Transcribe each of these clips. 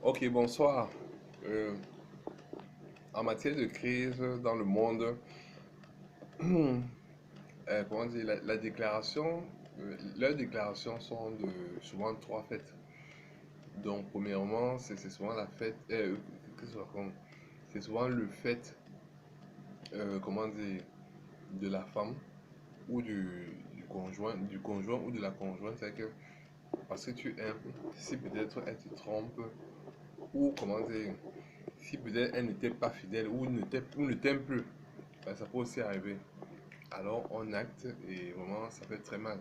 Ok, bonsoir. Euh, En matière de crise dans le monde, comment dire, la déclaration, leurs déclarations sont souvent trois fêtes. Donc, premièrement, c'est souvent la fête, qu'est-ce que ça raconte? C'est souvent le fait, comment dire, de la femme ou du conjoint ou de la conjointe. C'est que parce que tu aimes, si peut-être elle te trompe, ou comment dire, si peut-être elle n'était pas fidèle ou ne t'aime plus, ben, ça peut aussi arriver. Alors on acte et vraiment ça fait très mal.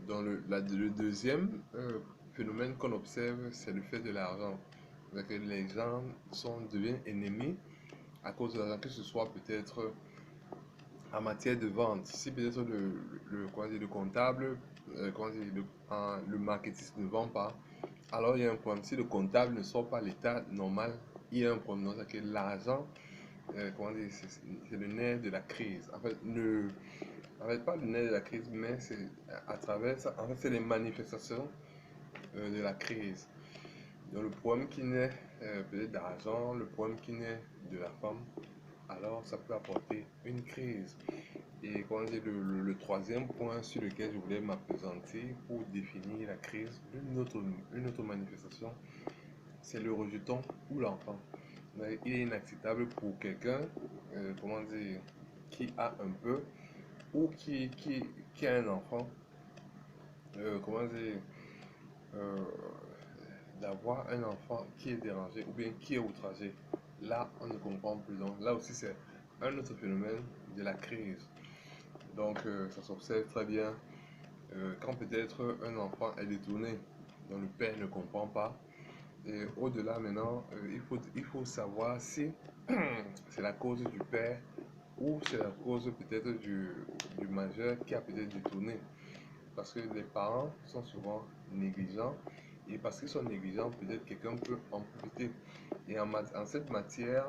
Dans le deuxième phénomène qu'on observe, c'est le fait de l'argent. Que les gens deviennent ennemis à cause de l'argent, que ce soit peut-être en matière de vente. Si peut-être comment dire, le comptable, comment dire, le marketing ne vend pas, alors il y a un problème. Si le comptable ne sort pas l'état normal, il y a un problème. Donc, que l'argent, comment dire, c'est le nerf de la crise. En fait, pas le nerf de la crise, mais c'est à travers ça. En fait, c'est les manifestations de la crise. Donc, le problème qui naît peut-être d'argent, le problème qui naît de la femme, alors ça peut apporter une crise. Et comment dire, le troisième point sur lequel je voulais m'appesantir pour définir la crise, une autre manifestation, c'est le rejeton ou l'enfant. Il est inacceptable pour quelqu'un, comment dire, qui a un peu ou qui a un enfant, comment dire, euh, d'avoir un enfant qui est dérangé ou bien qui est outragé. Là, on ne comprend plus. Donc là aussi, c'est un autre phénomène de la crise. Donc, ça s'observe très bien quand peut-être un enfant est détourné, dont le père ne comprend pas. Et au-delà maintenant, il faut savoir si c'est la cause du père ou c'est la cause peut-être du majeur qui a peut-être détourné. Parce que les parents sont souvent négligents et parce qu'ils sont négligents, peut-être quelqu'un peut en profiter. Et en cette matière,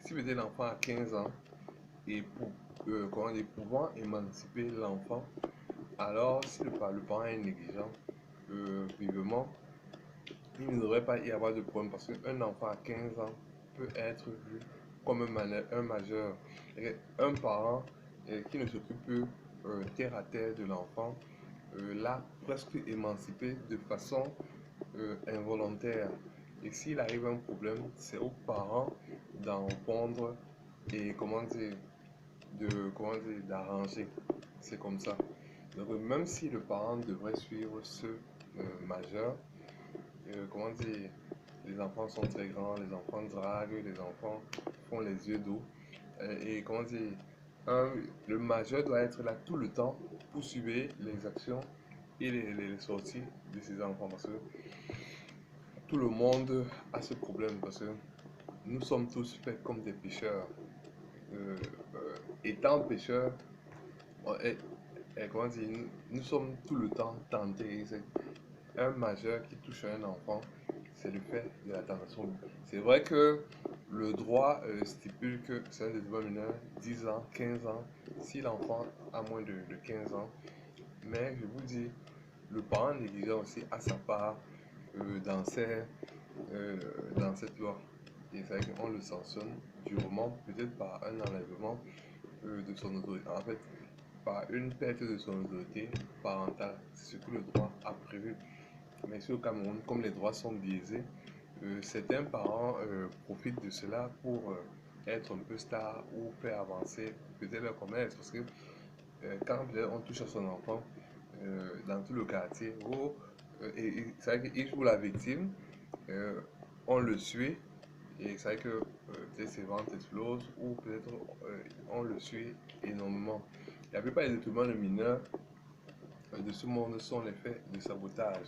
si peut-être l'enfant a 15 ans et comment dire, pouvant émanciper l'enfant, alors si le parent est négligent, vivement, il ne devrait pas y avoir de problème parce qu'un enfant à 15 ans peut être vu comme un majeur. Et un parent qui ne s'occupe plus terre à terre de l'enfant, l'a presque émancipé de façon involontaire. Et s'il arrive un problème, c'est aux parents d'en pondre et comment dire, d'arranger. C'est comme ça. Donc même si le parent devrait suivre ce majeur, comment dire, les enfants sont très grands, les enfants draguent, les enfants font les yeux doux. Et comment dire, un- le majeur doit être là tout le temps pour suivre les actions et les sorties de ses enfants. Parce que tout le monde a ce problème. Parce que nous sommes tous faits comme des pécheurs. Euh, Étant pécheurs, comment dire, nous sommes tout le temps tentés. Un majeur qui touche à un enfant, c'est le fait de la tentation. C'est vrai que le droit stipule que c'est un délit mineur, 10 ans, 15 ans, si l'enfant a moins de 15 ans. Mais je vous dis, le parent négligent aussi a sa part euh, dans, ces, euh, dans cette loi. Et c'est vrai qu'on le sanctionne durement, peut-être par un enlèvement de son autorité. En fait, par une perte de son autorité parentale. C'est ce que le droit a prévu. Mais ici au Cameroun, comme les droits sont biaisés, certains parents profitent de cela pour être un peu star ou faire avancer peut-être leur commerce. Parce que quand on touche à son enfant, dans tout le quartier, et c'est vrai qu'il joue la victime, euh, on le suit, et c'est vrai que peut-être ses ventes explosent, ou peut-être on le suit énormément. La plupart des détournements de mineurs de ce monde sont les faits de sabotage.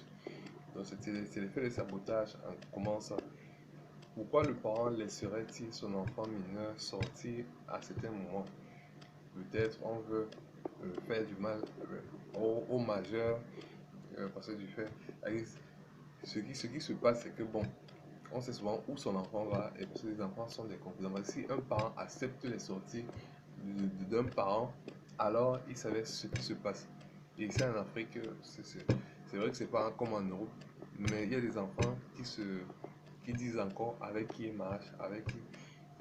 Donc c'est l'effet de sabotage en commençant. Pourquoi le parent laisserait-il son enfant mineur sortir à certains moments? Peut-être on veut faire du mal au majeur parce que du fait. Ce qui se passe, c'est que bon, on sait souvent où son enfant va et parce que les enfants sont des confidents. Si un parent accepte les sorties d'un parent, alors il savait ce qui se passe. Et ici en Afrique, c'est vrai que c'est pas comme en Europe, mais il y a des enfants qui disent encore avec qui il marche, avec qui.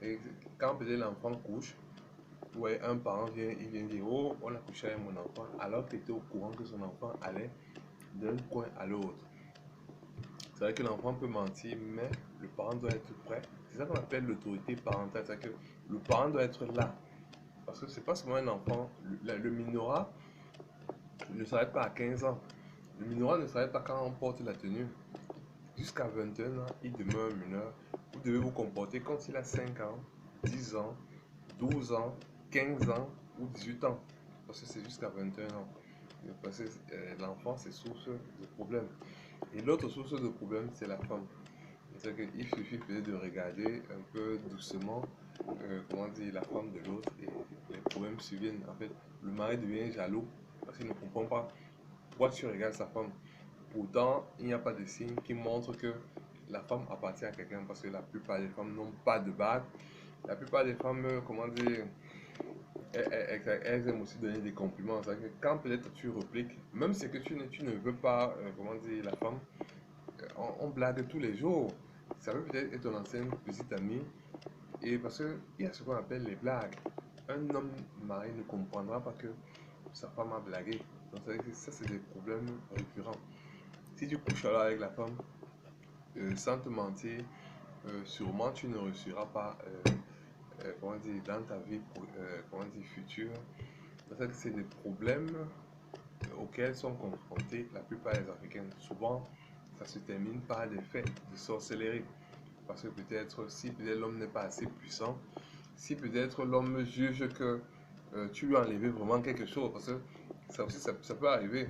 Et quand peut-être l'enfant couche, ouais, un parent vient, il vient dire, oh, on a couché avec mon enfant, alors qu'il était au courant que son enfant allait d'un coin à l'autre. C'est vrai que l'enfant peut mentir, mais le parent doit être prêt. C'est ça qu'on appelle l'autorité parentale. C'est-à-dire que le parent doit être là. Parce que c'est pas seulement un enfant. Le minorat ne s'arrête pas à 15 ans. Le minorat ne s'arrête pas quand on porte la tenue. Jusqu'à 21 ans, il demeure mineur. Vous devez vous comporter comme s'il a 5 ans, 10 ans, 12 ans, 15 ans ou 18 ans. Parce que c'est jusqu'à 21 ans. Parce que l'enfant, c'est source de problèmes. Et l'autre source de problème, c'est la femme. C'est-à-dire qu'il suffit peut-être de regarder un peu doucement, comment dire, la femme de l'autre et les problèmes surviennent. En fait, le mari devient jaloux parce qu'il ne comprend pas pourquoi tu regardes sa femme. Pourtant, il n'y a pas de signe qui montre que la femme appartient à quelqu'un parce que la plupart des femmes n'ont pas de bague. La plupart des femmes, comment dire, elles aiment aussi donner des compliments. C'est-à-dire que quand peut-être tu repliques, même si que tu ne veux pas, comment dire, la femme, on blague tous les jours. Ça peut peut-être être ton ancienne petite amie. Et parce qu'il y a ce qu'on appelle les blagues. Un homme marié ne comprendra pas que sa femme a blagué. Donc ça, c'est des problèmes récurrents. Si tu couches alors avec la femme, sans te mentir, sûrement tu ne réussiras pas comment dire, dans ta vie comment dire, future. C'est des problèmes auxquels sont confrontés la plupart des Africains. Souvent, ça se termine par des faits de sorcellerie. Parce que peut-être, si peut-être l'homme n'est pas assez puissant, si peut-être l'homme juge que tu lui as enlevé vraiment quelque chose, parce que ça aussi, ça peut arriver.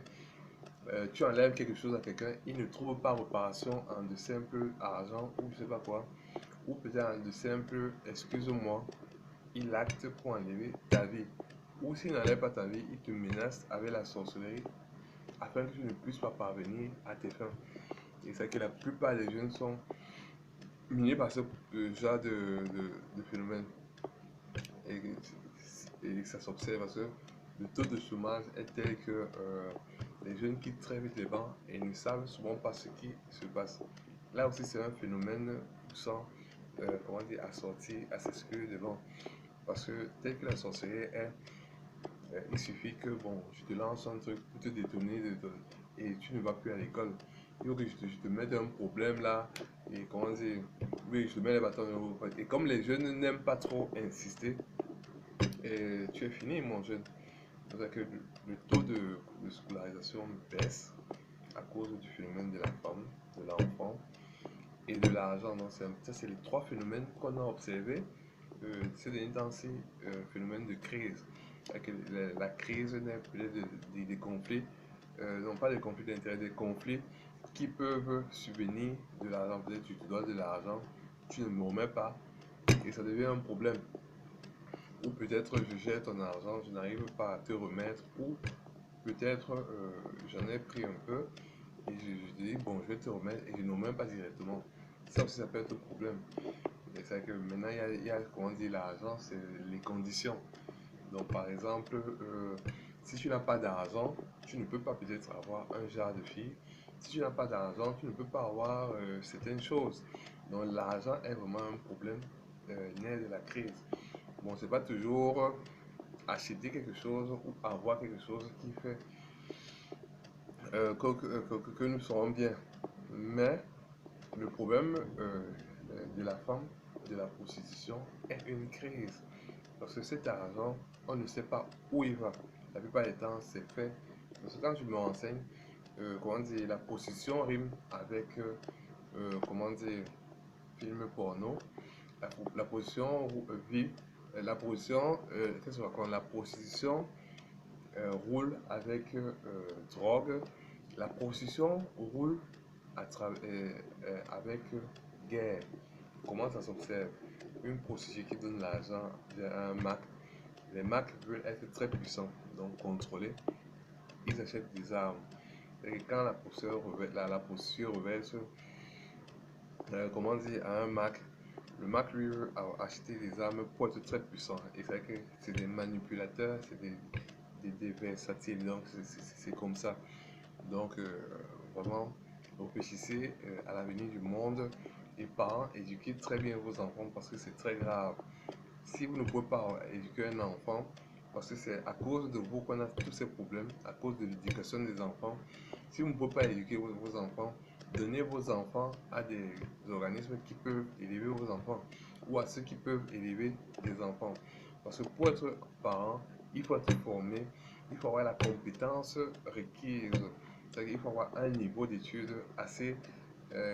Tu enlèves quelque chose à quelqu'un, il ne trouve pas réparation en de simples argent ou je sais pas quoi, ou peut-être en de simples excuse-moi, il acte pour enlever ta vie. Ou s'il n'enlève pas ta vie, il te menace avec la sorcellerie afin que tu ne puisses pas parvenir à tes fins. Et c'est que la plupart des jeunes sont minés par ce genre de phénomène. Et, et ça s'observe parce que le taux de chômage est tel que les jeunes quittent très vite les bancs et ne savent souvent pas ce qui se passe. Là aussi, c'est un phénomène poussant, comment dire, à sortir, à s'exclure des bancs. Parce que tel que la sorcellerie est, il suffit que, bon, je te lance un truc pour te détourner et tu ne vas plus à l'école. Il faut que je te mette un problème là, et comment dire, oui, je te mets les bâtons de haut. Et comme les jeunes n'aiment pas trop insister, et tu es fini, mon jeune. C'est-à-dire que le taux de scolarisation baisse à cause du phénomène de la femme, de l'enfant et de l'argent. Ça, c'est les trois phénomènes qu'on a observés ces derniers temps-ci, phénomène de crise. La crise naît peut-être des conflits, non pas des conflits d'intérêt, des conflits qui peuvent subvenir de l'argent. Peut-être tu te dois de l'argent, tu ne me remets pas et ça devient un problème. Ou peut-être je gère ton argent, je n'arrive pas à te remettre, ou peut-être j'en ai pris un peu et je te dis bon je vais te remettre et je ne remets pas directement. Ça aussi ça peut être un problème. Et c'est que maintenant il y a comment dire l'argent, c'est les conditions. Donc par exemple, si tu n'as pas d'argent, tu ne peux pas peut-être avoir un genre de fille. Si tu n'as pas d'argent, tu ne peux pas avoir certaines choses. Donc l'argent est vraiment un problème né de la crise. Bon, c'est pas toujours acheter quelque chose ou avoir quelque chose qui fait que nous serons bien. Mais le problème de la femme, de la prostitution, est une crise. Parce que cet argent, on ne sait pas où il va. La plupart des temps, c'est fait. Parce que quand je me renseigne, comment dire, la prostitution rime avec, comment dire, film porno. La position vit, la position, qu'est-ce qu'on raconte? La prostitution roule avec drogue. La prostitution roule avec guerre. Comment ça s'observe? Une prostituée qui donne l'argent à un Mac. Les Macs veulent être très puissants, donc contrôlés. Ils achètent des armes. Et quand la prostituée reverse comment dire, à un Mac, le Mac lui veut acheter des armes pour être très puissant. Et c'est vrai que c'est des manipulateurs, c'est des versatiles, donc c'est comme ça. Donc vraiment, réfléchissez à l'avenir du monde et parents, éduquez très bien vos enfants parce que c'est très grave. Si vous ne pouvez pas éduquer un enfant, parce que c'est à cause de vous qu'on a tous ces problèmes, à cause de l'éducation des enfants, si vous ne pouvez pas éduquer vos enfants, donnez vos enfants à des organismes qui peuvent élever vos enfants ou à ceux qui peuvent élever des enfants. Parce que pour être parent, il faut être formé, il faut avoir la compétence requise. C'est-à-dire qu'il faut avoir un niveau d'études assez,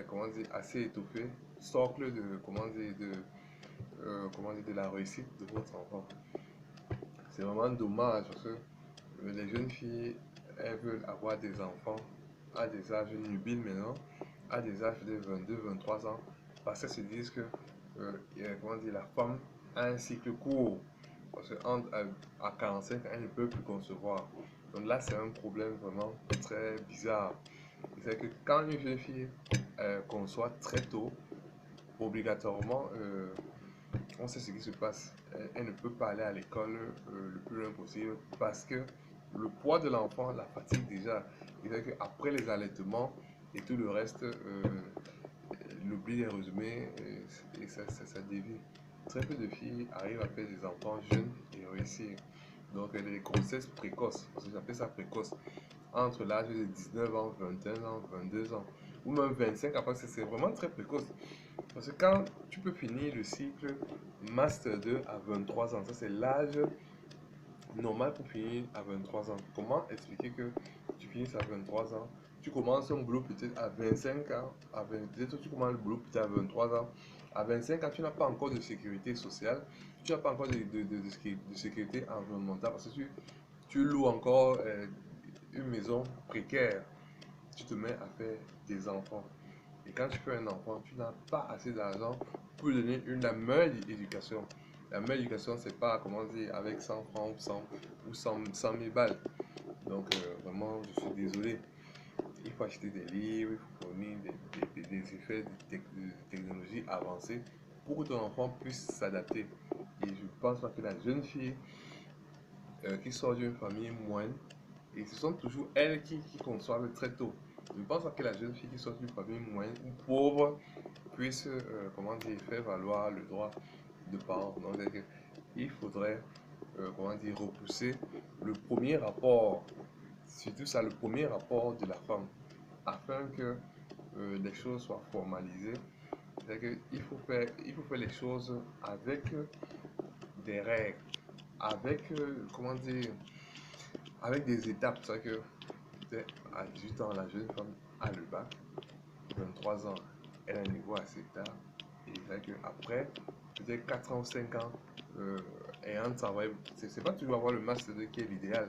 comment dire, assez étoffé, socle de, comment dire, de la réussite de votre enfant. C'est vraiment dommage parce que les jeunes filles, elles veulent avoir des enfants à des âges nubiles maintenant, à des âges de 22, 23 ans, parce qu'elles se disent que comment dire, la femme a un cycle court. Parce qu'à 45 ans, elle ne peut plus concevoir. Donc là, c'est un problème vraiment très bizarre. C'est que quand une jeune fille conçoit très tôt, obligatoirement, on sait ce qui se passe. Elle ne peut pas aller à l'école le plus loin possible parce que le poids de l'enfant la fatigue déjà. Et après les allaitements et tout le reste, l'oubli des résumés et ça dévie. Très peu de filles arrivent à faire des enfants jeunes et réussir. Donc les grossesses précoces, parce que j'appelle ça précoce, entre l'âge de 19 ans, 21 ans, 22 ans, ou même 25 après, c'est vraiment très précoce. Parce que quand tu peux finir le cycle Master 2 à 23 ans, ça c'est l'âge normal pour finir à 23 ans. Comment expliquer que tu finisses à 23 ans, tu commences un boulot peut-être à 25 ans, peut-être tu commences le boulot peut-être à 23 ans, à 25 ans, tu n'as pas encore de sécurité sociale, tu n'as pas encore de sécurité environnementale parce que tu loues encore une maison précaire, tu te mets à faire des enfants. Et quand tu fais un enfant, tu n'as pas assez d'argent pour lui donner la meilleure éducation. La meilleure éducation, c'est pas, comment dire, avec 100 francs ou 100 000 balles. Donc, vraiment, je suis désolé. Il faut acheter des livres, il faut fournir des effets de technologie avancée pour que ton enfant puisse s'adapter. Et je pense pas que la jeune fille qui sort d'une famille moyenne, et ce sont toujours elles qui conçoivent très tôt. Je ne pense pas que la jeune fille qui sort d'une famille moyenne ou pauvre puisse, comment dire, faire valoir le droit de parents. Donc, il faudrait, comment dire, repousser le premier rapport, surtout ça, le premier rapport de la femme, afin que les choses soient formalisées. Il faut faire les choses avec des règles, avec, comment dire, avec des étapes. C'est que peut-être à 18 ans, la jeune femme a le bac, 23 ans, elle a un niveau assez tard. Et c'est qu'après, peut-être 4 ans, 5 ans, ayant travaillé, c'est pas toujours avoir le master 2 qui est l'idéal,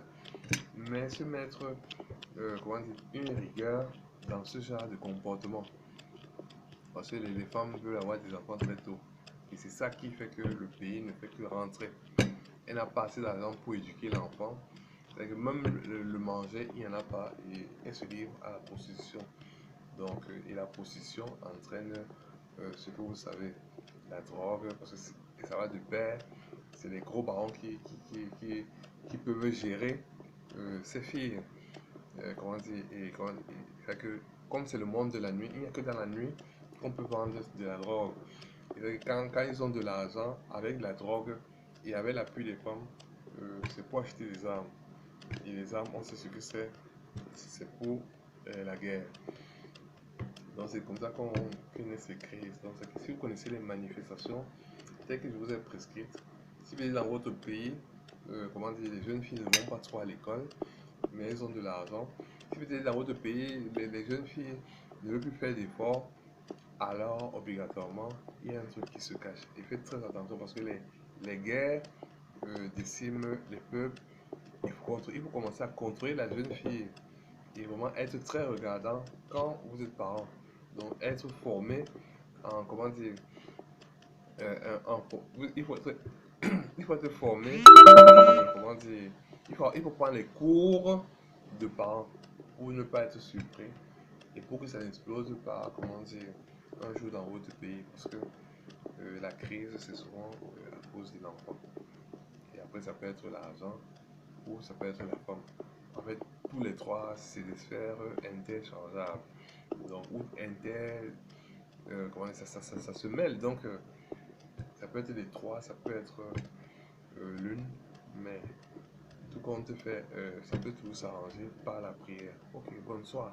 mais se mettre, comment dire, une rigueur dans ce genre de comportement. Parce que les femmes veulent avoir des enfants très tôt. Et c'est ça qui fait que le pays ne fait que rentrer. Elle n'a pas assez d'argent pour éduquer l'enfant. C'est que même le manger, il n'y en a pas. Et elle se livre à la prostitution. Donc, et la prostitution entraîne ce que vous savez, la drogue, parce que ça va de pair. C'est les gros barons qui peuvent gérer ces filles. Comment dire, fait que, comme c'est le monde de la nuit, il n'y a que dans la nuit qu'on peut vendre de la drogue. Et quand ils ont de l'argent avec la drogue et avec l'appui des femmes, c'est pour acheter des armes. Et les armes, on sait ce que c'est pour la guerre. Donc c'est comme ça qu'on naît ces crises. Donc si vous connaissez les manifestations telles que je vous ai prescrites, si vous êtes dans votre pays, comment dire, les jeunes filles ne vont pas trop à l'école, mais elles ont de l'argent. Si vous êtes dans votre pays, les jeunes filles ne veulent plus faire d'efforts, alors obligatoirement, il y a un truc qui se cache. Et faites très attention parce que les guerres déciment les peuples. Il faut commencer à contrôler la jeune fille et vraiment être très regardant quand vous êtes parent. Donc être formé en, comment dire, il faut être, il faut être formé, comment dire, il faut prendre les cours de parents pour ne pas être surpris et pour que ça n'explose pas, comment dire, un jour dans votre pays. Parce que la crise, c'est souvent à cause de l'enfant. Et après, ça peut être l'argent ou ça peut être la femme. En fait, tous les trois, c'est des sphères interchangeables. Donc, ou comment dire, ça se mêle. Donc, ça peut être les trois, ça peut être l'une, mais tout compte fait, ça peut tout s'arranger par la prière. Ok, bonsoir.